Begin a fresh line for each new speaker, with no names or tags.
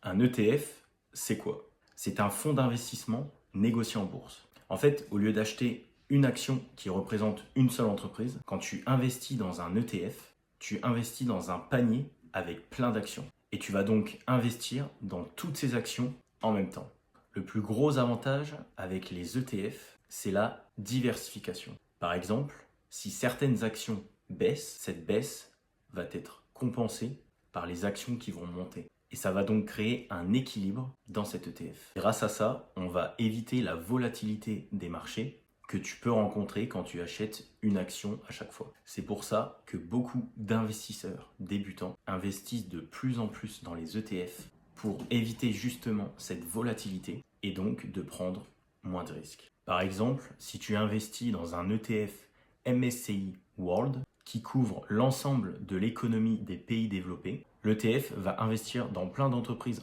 Un ETF, c'est quoi? C'est un fonds d'investissement négocié en bourse. En fait, au lieu d'acheter une action qui représente une seule entreprise, quand tu investis dans un ETF, tu investis dans un panier avec plein d'actions. Et tu vas donc investir dans toutes ces actions en même temps. Le plus gros avantage avec les ETF, c'est la diversification. Par exemple, si certaines actions baissent, cette baisse va être compensée par les actions qui vont monter. Et ça va donc créer un équilibre dans cet ETF. Grâce à ça, on va éviter la volatilité des marchés que tu peux rencontrer quand tu achètes une action à chaque fois. C'est pour ça que beaucoup d'investisseurs débutants investissent de plus en plus dans les ETF pour éviter justement cette volatilité et donc de prendre moins de risques. Par exemple, si tu investis dans un ETF MSCI World qui couvre l'ensemble de l'économie des pays développés, l'ETF va investir dans plein d'entreprises